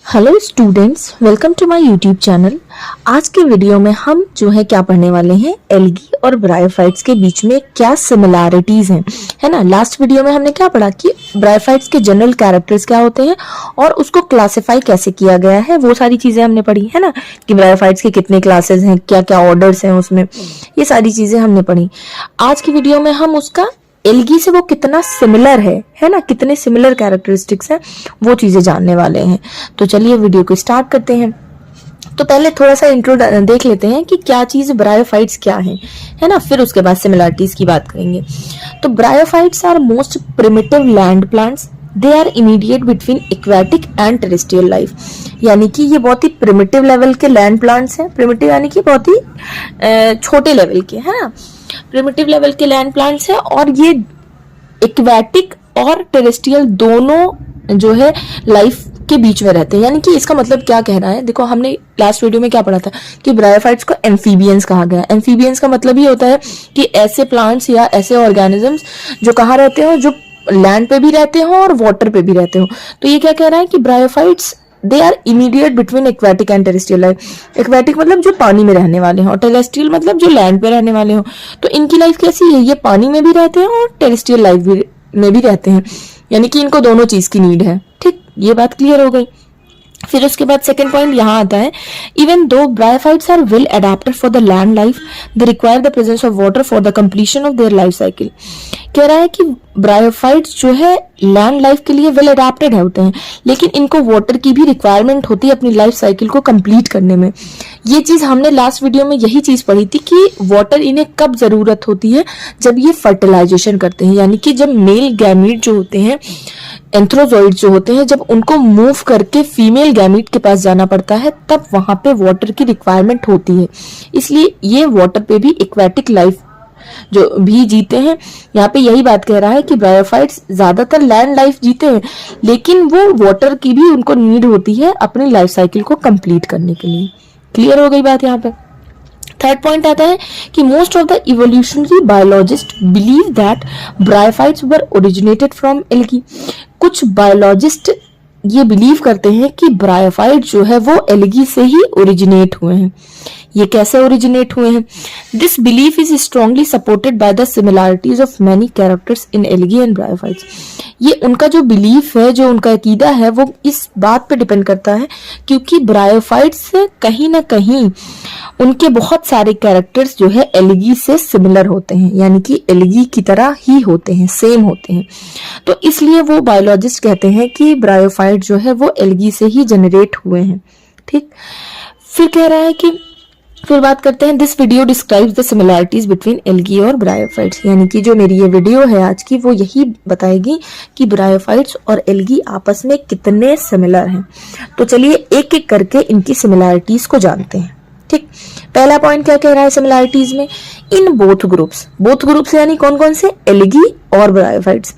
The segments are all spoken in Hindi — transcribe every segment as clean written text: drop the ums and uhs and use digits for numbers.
Hello students, welcome to my YouTube channel. आज के वीडियो में हम जो है क्या पढ़ने वाले हैं, एल्गी और ब्रायोफाइट्स के बीच में क्या सिमिलैरिटीज हैं, है ना। लास्ट वीडियो में हमने क्या पढ़ा कि ब्रायोफाइट्स के जनरल कैरेक्टर्स क्या होते हैं और उसको क्लासिफाई कैसे किया गया है, वो सारी चीजें हमने पढ़ी, है ना। कि ब्रायोफाइट्स के कितने क्लासेस हैं, क्या क्या ऑर्डर्स हैं उसमें, ये सारी चीजें हमने पढ़ी। आज की वीडियो में हम उसका एल्गी से वो कितना सिमिलर है ना, कितने सिमिलर कैरेक्टरिस्टिक्स हैं, वो चीजें जानने वाले हैं। तो चलिए वीडियो को स्टार्ट करते हैं। तो पहले थोड़ा सा इंट्रो देख लेते हैं कि क्या चीज ब्रायोफाइट्स क्या है ना, फिर उसके बाद सिमिलरिटीज की बात करेंगे। तो bryophytes are most primitive land plants, they are immediate between aquatic and terrestrial life. यानी कि ये बहुत ही प्रिमिटिव लेवल के लैंड प्लांट्स हैं। प्रिमिटिव यानी कि बहुत ही छोटे लेवल के, है ना, प्रिमिटिव लेवल के लैंड प्लांट्स हैं और ये एक्वेटिक और टेरेस्ट्रियल दोनों जो है लाइफ के बीच में रहते हैं। यानी कि इसका मतलब क्या कह रहा है, देखो हमने लास्ट वीडियो में क्या पढ़ा था कि ब्रायोफाइट्स को एम्फीबियंस कहा गया। एम्फीबियंस का मतलब ये होता है कि ऐसे प्लांट्स या ऐसे ऑर्गेनिजम्स जो कहाँ रहते हो, जो लैंड पे भी रहते हो और वाटर पे भी रहते हो। तो ये क्या कह रहा है कि bryophytes they are immediate between aquatic and terrestrial life. Aquatic मतलब जो पानी में रहने वाले हैं और टेरेस्ट्रियल मतलब जो लैंड पे रहने वाले हो। तो इनकी लाइफ कैसी है, ये पानी में भी रहते हैं और टेरेस्ट्रियल लाइफ में भी रहते हैं। यानी कि इनको दोनों चीज की नीड है। ठीक, ये बात क्लियर हो गई। फिर उसके बाद सेकंड पॉइंट यहाँ आता है, even though bryophytes are well adapted for the land life, they require the presence of water for the completion of their life cycle. कह रहा है कि ब्रायोफाइट्स जो है लैंड लाइफ के लिए वेल अडेप्टेड होते हैं, लेकिन इनको वाटर की भी रिक्वायरमेंट होती है अपनी लाइफ साइकिल को कंप्लीट करने में। ये चीज हमने लास्ट वीडियो में यही चीज पढ़ी थी कि वाटर इन्हें कब जरूरत होती है, जब ये फर्टिलाइजेशन करते हैं। यानी कि जब मेल गैमीट जो होते हैं, एंथ्रोजॉइड जो होते हैं, जब उनको मूव करके फीमेल गैमीट के पास जाना पड़ता है, तब वहां पे वाटर की रिक्वायरमेंट होती है। इसलिए ये वाटर पे भी एक्वेटिक लाइफ जो भी जीते हैं। यहाँ पे यही बात कह रहा है कि ब्रायोफाइट्स ज्यादातर लैंड लाइफ जीते हैं, लेकिन वो वाटर की भी उनको नीड होती है अपनी लाइफ साइकिल को कंप्लीट करने के लिए। क्लियर हो गई बात यहाँ पे। थर्ड पॉइंट आता है कि most of the evolutionary biologist believe that bryophytes were originated from algae. कुछ बायोलॉजिस्ट ये बिलीव करते हैं कि ब्रायोफाइट जो है वो एल्गी से ही ओरिजिनेट हुए हैं। ये कैसे ओरिजिनेट हुए हैं? This belief is strongly supported by the similarities of many characters in algae and bryophytes. ये उनका जो बिलीफ है, जो उनका अकीदा है, वो इस बात पे डिपेंड करता है क्योंकि ब्रायोफाइट्स से कहीं ना कहीं उनके बहुत सारे कैरेक्टर्स जो है एल्गी से सिमिलर होते हैं, यानी कि एल्गी की तरह ही होते हैं, सेम होते हैं। तो इसलिए वो बायोलॉजिस्ट कहते हैं कि ब्रायोफाइट जो है वो एल्गी से ही जनरेट हुए हैं। ठीक, फिर कह रहा है कि फिर बात करते हैं, this video describes the similarities between algae और ब्रायोफाइट्स। यानी कि जो मेरी ये वीडियो है आज की, वो यही बताएगी कि ब्रायोफाइट्स और एल्गी आपस में कितने सिमिलर हैं। तो चलिए एक एक करके इनकी सिमिलैरिटीज को जानते हैं। ठीक, पहला पॉइंट क्या कह रहा है सिमिलैरिटीज में, इन बोथ ग्रुप्स यानी कौन कौन से, एल्गी और bryophytes.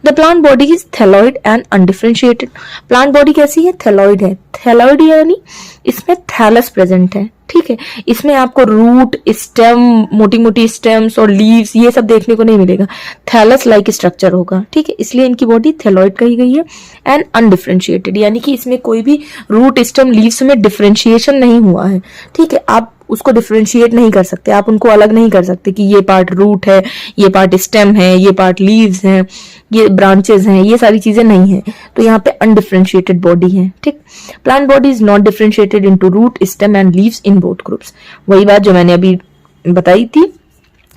The plant body is thalloid and undifferentiated. Plant body कैसी है, थैलॉइड है। थैलॉइड यानी इसमें थैलस प्रेजेंट है। ठीक है, इसमें आपको रूट, स्टेम, मोटी मोटी स्टेम्स और लीव्स ये सब देखने को नहीं मिलेगा। थैलस लाइक स्ट्रक्चर होगा। ठीक है, इसलिए इनकी बॉडी थैलॉइड कही गई है। एंड अनडिफरेंशिएटेड यानी कि इसमें कोई भी रूट, स्टेम, लीव्स में डिफरेंशिएशन नहीं हुआ है। ठीक है, आप उसको डिफरेंशिएट नहीं कर सकते, आप उनको अलग नहीं कर सकते कि ये पार्ट रूट है, ये पार्ट स्टेम है, ये पार्ट लीव्स हैं, ये ब्रांचेस हैं, ये सारी चीजें नहीं है। तो यहाँ पे अनडिफरेंशिएटेड बॉडी है। ठीक, plant body is not differentiated into root, stem and leaves in both groups. वही बात जो मैंने अभी बताई थी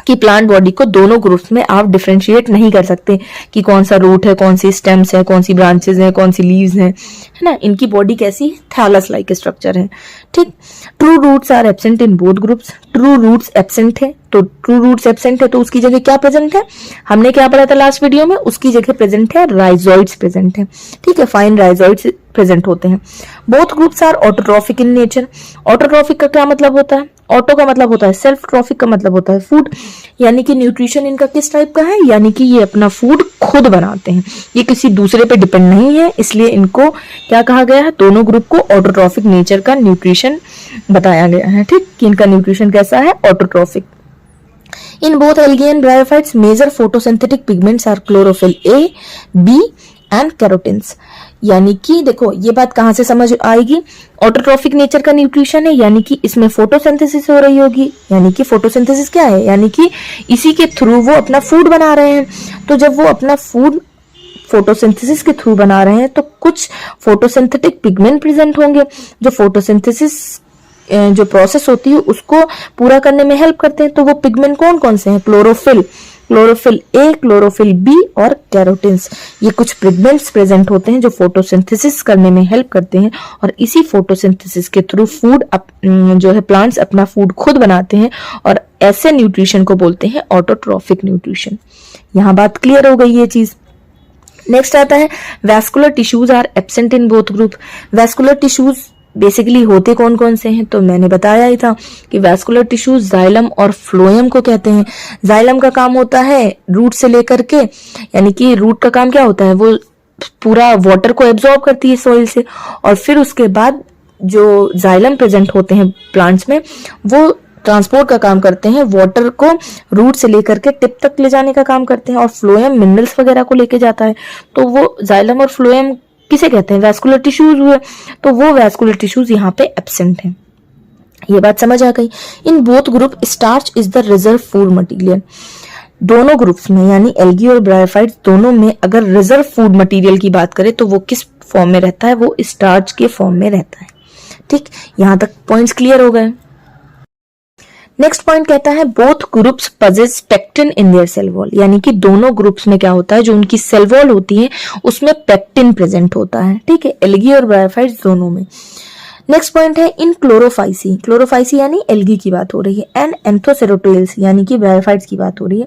कि प्लांट बॉडी को दोनों ग्रुप्स में आप डिफरेंशिएट नहीं कर सकते कि कौन सा रूट है, कौन सी स्टेम्स है, कौन सी ब्रांचेस हैं, कौन सी लीव्स हैं, है ना। इनकी बॉडी कैसी है, थैलस लाइक स्ट्रक्चर है। ठीक, true roots are absent in both groups. True roots absent है, तो ट्रू रूट्स एब्सेंट है तो उसकी जगह क्या प्रेजेंट है, हमने क्या पढ़ा था लास्ट वीडियो में, उसकी जगह प्रेजेंट है राइजोइड्स प्रेजेंट है। ठीक है, फाइन राइजोइड्स प्रेजेंट होते हैं। Both groups are autotrophic in nature. Autotrophic का क्या मतलब होता है, ऑटो का मतलब होता है सेल्फ, ट्रॉफिक का मतलब होता है फूड। यानी कि न्यूट्रिशन इनका किस टाइप का है, यानी कि ये अपना फूड खुद बनाते हैं, ये किसी दूसरे पे डिपेंड नहीं है। इसलिए इनको क्या कहा गया है, दोनों ग्रुप को ऑटोट्रॉफिक नेचर का न्यूट्रिशन बताया गया है। ठीक, कि इनका न्यूट्रिशन कैसा है, autotrophic. In both algae and bryophytes, major photosynthetic pigments are chlorophyll A, B and carotenes. यानी कि देखो ये बात कहां से समझ आएगी, ऑटोट्रॉफिक नेचर का न्यूट्रिशन है, यानी कि इसमें फोटोसिंथेसिस हो रही होगी। यानी कि फोटोसिंथेसिस क्या है, यानी कि इसी के थ्रू वो अपना फूड बना रहे हैं। तो जब वो अपना फूड फोटोसिंथेसिस के थ्रू बना रहे हैं तो कुछ फोटोसिंथेटिक पिगमेंट प्रेजेंट होंगे जो फोटोसिंथेसिस जो प्रोसेस होती है उसको पूरा करने में हेल्प करते हैं। तो वो पिगमेंट कौन कौन से हैं, chlorophyll, chlorophyll A, chlorophyll B और कैरोटीन्स। ये कुछ पिगमेंट्स प्रेजेंट होते हैं जो फोटोसिंथेसिस करने में हेल्प करते हैं और इसी फोटोसिंथेसिस के थ्रू फूड जो है प्लांट्स अपना फूड खुद बनाते हैं और ऐसे न्यूट्रिशन को बोलते हैं ऑटोट्रॉफिक न्यूट्रिशन। यहाँ बात क्लियर हो गई ये चीज। नेक्स्ट आता है vascular tissues are absent in both group. Vascular tissues basically होते कौन कौन से हैं, तो मैंने बताया ही था कि वैस्कुलर टिश्यूज जाइलम और फ्लोएम को कहते हैं। जाइलम का काम होता है रूट से लेकर के, यानी कि रूट का काम क्या होता है, वो पूरा वाटर को एब्जॉर्ब करती है सॉइल से, और फिर उसके बाद जो जाइलम प्रेजेंट होते हैं प्लांट्स में वो ट्रांसपोर्ट का काम करते हैं, वाटर को रूट से लेकर के टिप तक ले जाने का काम करते हैं, और फ्लोएम मिनरल्स वगैरह को लेके जाता है। तो वो जाइलम और फ्लोएम किसे कहते हैं, वैस्कुलर टिश्यूज हुए। तो वो वैस्कुलर टिश्यूज यहाँ पे एब्सेंट हैं। ये बात समझ आ गई। इन both group starch is the reserve food material. दोनों ग्रुप्स में यानी एल्गी और ब्रायोफाइट्स दोनों में अगर रिजर्व फूड मटेरियल की बात करें तो वो किस फॉर्म में रहता है, वो स्टार्च के फॉर्म में रहता है। ठीक, यहां तक पॉइंट्स क्लियर हो गए। नेक्स्ट पॉइंट कहता है both groups possess pectin in their cell wall. यानी कि दोनों ग्रुप्स में क्या होता है, जो उनकी सेल वॉल होती है उसमें पेक्टिन प्रेजेंट होता है। ठीक है, एल्गी और ब्रायोफाइट्स दोनों में। नेक्स्ट पॉइंट है इन क्लोरोफाइसी, क्लोरोफाइसी यानी एल्गी की बात हो रही है, एंड एंथोसेरोटिल्स यानी कि ब्रायोफाइट्स की बात हो रही है।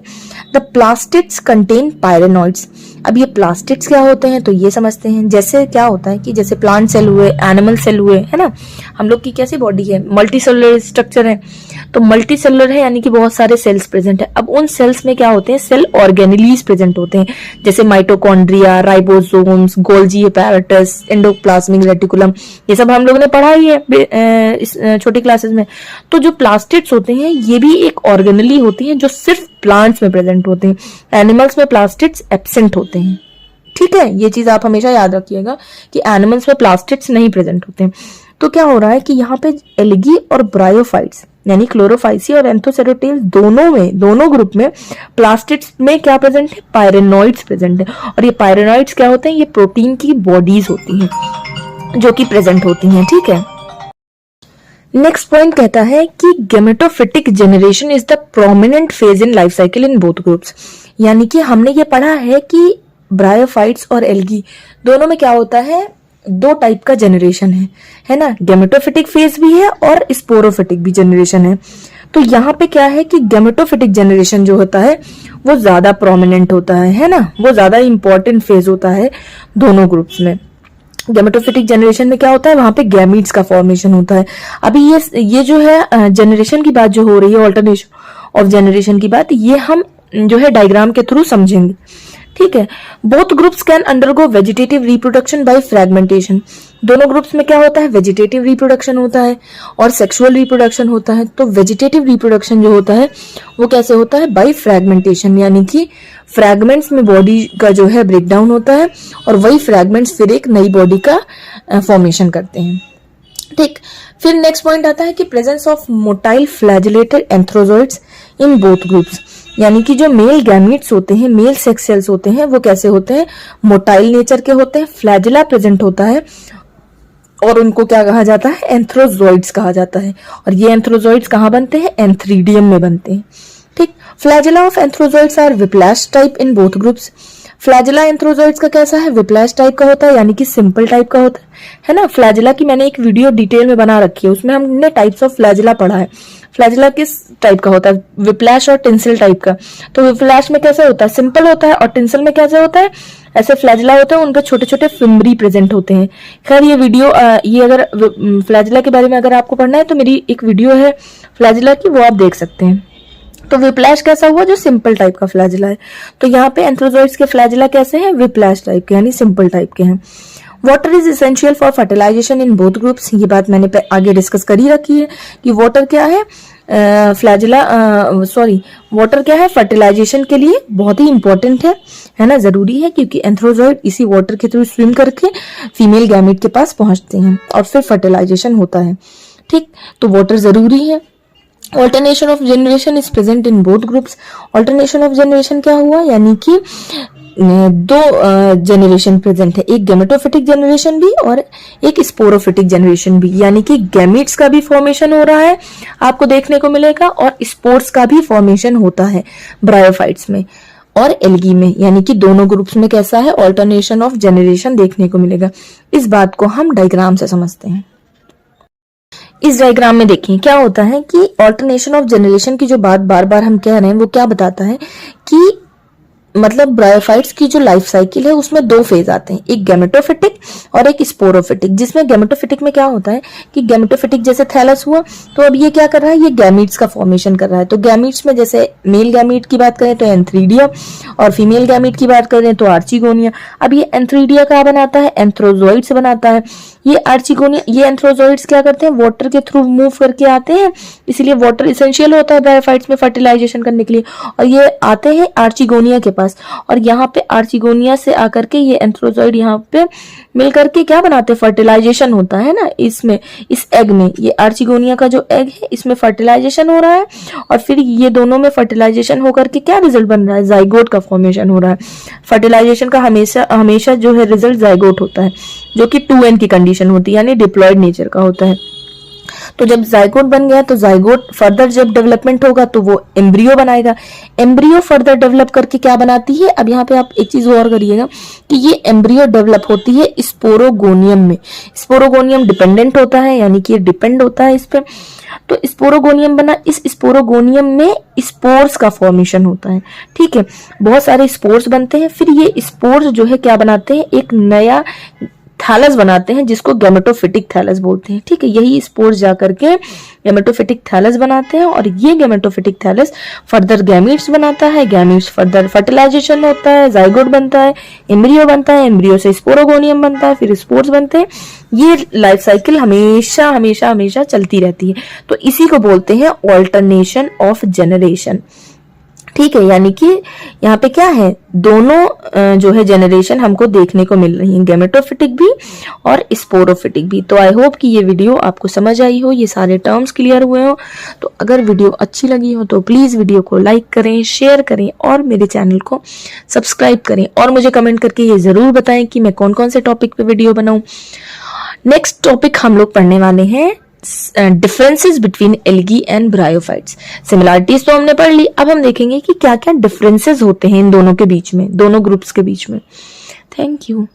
The plastids contain pyrenoids. अब ये प्लास्टिड्स क्या होते हैं तो ये समझते हैं। जैसे क्या होता है कि जैसे प्लांट सेल हुए, एनिमल सेल हुए, है ना, हम लोग की कैसी बॉडी है, मल्टी सेलुलर स्ट्रक्चर है। तो मल्टी सेलुलर है यानी कि बहुत सारे सेल्स प्रेजेंट है। अब उन सेल्स में क्या होते हैं, सेल ऑर्गेनेलीज प्रेजेंट होते हैं, जैसे mitochondria, ribosomes, Golgi apparatus, endoplasmic reticulum, ये सब हम लोगों ने पढ़ा ही है इस छोटी क्लासेस में। तो जो प्लास्टिड्स होते हैं ये भी एक ऑर्गेनेली होती हैं जो सिर्फ प्लांट्स में प्रेजेंट होते हैं। एनिमल्स में प्लास्टिड्स एब्सेंट होते हैं। ठीक है, ये चीज आप हमेशा याद रखिएगा कि एनिमल्स में प्लास्टिड्स नहीं प्रेजेंट होते हैं। तो क्या हो रहा है कि यहाँ पे एल्गी और ब्रायोफाइट्स यानी क्लोरोफाइसी और एंथोसेरोटिल्स दोनों ग्रुप में प्लास्टिड्स में क्या प्रेजेंट है, पायरेनॉइड्स प्रेजेंट है। और ये पायरेनॉइड्स क्या होते हैं, ये प्रोटीन की बॉडीज होती हैं जो कि प्रेजेंट होती हैं। ठीक है, नेक्स्ट पॉइंट कहता है कि gametophytic generation is the prominent phase in life cycle in both groups. यानी कि हमने ये पढ़ा है कि ब्रायोफाइट्स और एल्गी दोनों में क्या होता है, दो टाइप का जनरेशन है ना, गैमेटोफिटिक फेज भी है और स्पोरोफिटिक भी जनरेशन है। तो यहाँ पे क्या है कि गैमेटोफिटिक जनरेशन जो होता है वो ज्यादा प्रोमिनेंट होता है ना, वो ज्यादा इंपॉर्टेंट फेज होता है दोनों ग्रुप्स में। गैमेटोफिटिक जनरेशन में क्या होता है, वहां पे गैमीट्स का फॉर्मेशन होता है। अभी ये जो है जनरेशन की बात जो हो रही है, ऑल्टरनेशन ऑफ जनरेशन की बात, ये हम जो है डायग्राम के थ्रू समझेंगे। ठीक है, both groups can undergo vegetative reproduction by fragmentation. दोनों ग्रुप्स में क्या होता है, वेजिटेटिव रिप्रोडक्शन होता है और सेक्सुअल रिप्रोडक्शन होता है। तो वेजिटेटिव रिप्रोडक्शन जो होता है वो कैसे होता है, बाय फ्रेगमेंटेशन, यानी कि फ्रैगमेंट्स में बॉडी का जो है ब्रेकडाउन होता है और वही फ्रैगमेंट्स फिर एक नई बॉडी का फॉर्मेशन करते हैं। ठीक, फिर नेक्स्ट पॉइंट आता है कि presence of motile flagellated antherozoids in both groups. यानी कि जो मेल गैमीट्स होते हैं, मेल सेक्स सेल्स होते हैं, वो कैसे होते हैं, मोटाइल नेचर के होते हैं, फ्लैजिला प्रेजेंट होता है और उनको क्या कहा जाता है, एंथ्रोजोइड्स कहा जाता है। और ये एंथ्रोजोइड्स कहाँ बनते हैं, एंथ्रीडियम में बनते हैं। ठीक, flagella of antherozoids are whiplash type in both groups. Flagella antherozoids का कैसा है, विप्लैश टाइप का होता है, यानी कि सिंपल टाइप का होता है ना। फ्लैजिला की मैंने एक वीडियो डिटेल में बना रखी है, उसमें हमने टाइप्स ऑफ फ्लैजिला पढ़ा है। फ्लैजिला किस टाइप का होता है, विप्लैश और टिंसल टाइप का। तो विप्लैश में कैसे होता है, सिंपल होता है, और टिंसल में कैसे होता है, ऐसे फ्लैजिला होते हैं, उनके छोटे छोटे फिम्बरी प्रेजेंट होते हैं। खैर ये वीडियो ये अगर फ्लैजिला के बारे में अगर आपको पढ़ना है तो मेरी एक वीडियो है फ्लैजिला की, वो आप देख सकते हैं। तो विप्लैश कैसा हुआ, जो सिंपल टाइप का फ्लैजिला है। तो यहाँ पे एंथ्रोजोइड्स के फ्लैजिला कैसे हैं, विप्लैश टाइप के, यानी सिंपल टाइप के हैं। Water is essential for fertilization in both groups. ये बात मैंने आगे डिस्कस कर ही रखी है कि वाटर क्या है, फ्लैजिला वाटर क्या है, फर्टिलाइजेशन के लिए बहुत ही इंपॉर्टेंट है ना, जरूरी है, क्योंकि एंथ्रोजॉइड इसी वाटर के थ्रू स्विम करके फीमेल गैमेट के पास पहुंचते हैं और फिर फर्टिलाइजेशन होता है। ठीक, तो वाटर जरूरी है। Alternation of generation is present in both groups. Alternation of generation क्या हुआ, यानी कि दो जनरेशन प्रेजेंट है, एक गैमेटोफिटिक जनरेशन भी और एक स्पोरोफिटिक जनरेशन भी, यानी कि गैमेट्स का भी फॉर्मेशन हो रहा है आपको देखने को मिलेगा और स्पोर्स का भी फॉर्मेशन होता है ब्रायोफाइट्स में और एल्गी में, यानी कि दोनों ग्रुप्स में कैसा है, ऑल्टरनेशन ऑफ जनरेशन देखने को मिलेगा। इस बात को हम डायग्राम से समझते हैं। इस डायग्राम में देखिए क्या होता है कि ऑल्टरनेशन ऑफ जनरेशन की जो बात बार बार हम कह रहे हैं वो क्या बताता है कि मतलब ब्रायोफाइट्स की जो लाइफ साइकिल है उसमें दो फेज आते हैं, एक गैमेटोफिटिक और एक स्पोरोफिटिक। जिसमें गैमेटोफिटिक में क्या होता है कि गैमेटोफिटिक जैसे थैलस हुआ तो अब ये क्या कर रहा है, ये गैमीट्स का फॉर्मेशन कर रहा है। तो गैमीट्स में जैसे मेल गैमीट की बात करें तो एंथ्रीडिया और फीमेल गैमीट की बात करें तो आर्चिगोनिया। अब ये एंथ्रीडिया कहाँ बनाता है, एंथ्रोजोइड से बनाता है। ये आर्चिगोनिया, ये एंथ्रोजोइड्स क्या करते हैं, वाटर के थ्रू मूव करके आते हैं, इसलिए वाटर इसेंशियल होता है ब्रायोफाइट्स में फर्टिलाइजेशन करने के लिए, और ये आते हैं आर्चिगोनिया के पास और यहाँ पे आर्चिगोनिया से आकर के ये एंथ्रोजोइड यहाँ पे मिल करके क्या बनाते हैं, फर्टिलाइजेशन होता है ना इसमें, इस एग में, ये आर्चिगोनिया का जो एग है इसमें फर्टिलाइजेशन हो रहा है और फिर ये दोनों में फर्टिलाइजेशन होकर के क्या रिजल्ट बन रहा है, जाइगोट का फॉर्मेशन हो रहा है। फर्टिलाइजेशन का हमेशा जो है रिजल्ट जाइगोट होता है, जो कि 2n की कंडीशन होती है, यानी डिप्लॉयड नेचर का होता है। तो जब जाइगोट बन गया तो जाइगोट फर्दर जब डेवलपमेंट होगा तो वो एम्ब्रियो बनाएगा। एम्ब्रियो फर्दर डेवलप करके क्या बनाती है, अब यहाँ पे आप एक चीज और करिएगा कि ये एम्ब्रियो डेवलप होती है स्पोरोगोनियम में। स्पोरोगोनियम डिपेंडेंट होता है, यानी कि ये डिपेंड होता है इस पे। तो स्पोरोगोनियम बना, इस स्पोरोगोनियम में स्पोर्स का फॉर्मेशन होता है। ठीक है, बहुत सारे स्पोर्स बनते हैं, फिर ये स्पोर्स जो है क्या बनाते हैं, एक नया थैलस बनाते हैं जिसको गैमेटोफिटिक थैलस बोलते हैं। ठीक है, यही स्पोर्स जाकर के गैमेटोफिटिक थैलस बनाते हैं और ये गैमेटोफिटिक थैलस फर्दर गैमीट्स बनाता है, गैमीट्स फर्दर फर्टिलाइजेशन होता है, जाइगोट बनता है, एम्ब्रियो बनता है, एम्ब्रियो से स्पोरोगोनियम बनता है, फिर स्पोर्स बनते हैं। ये लाइफ साइकिल हमेशा हमेशा हमेशा चलती रहती है। तो इसी को बोलते हैं ऑल्टरनेशन ऑफ जनरेशन। ठीक है, यानी कि यहाँ पे क्या है, दोनों जो है जनरेशन हमको देखने को मिल रही है, गैमेटोफिटिक भी और स्पोरोफिटिक भी। तो आई होप कि ये वीडियो आपको समझ आई हो, ये सारे टर्म्स क्लियर हुए हो। तो अगर वीडियो अच्छी लगी हो तो प्लीज वीडियो को लाइक करें, शेयर करें और मेरे चैनल को सब्सक्राइब करें और मुझे कमेंट करके ये जरूर बताएं कि मैं कौन कौन से टॉपिक पे वीडियो बनाऊं। नेक्स्ट टॉपिक हम लोग पढ़ने वाले हैं differences between algae and bryophytes. Similarities तो हमने पढ़ ली, अब हम देखेंगे कि क्या क्या डिफरेंसेस होते हैं इन दोनों के बीच में, दोनों ग्रुप्स के बीच में। Thank you.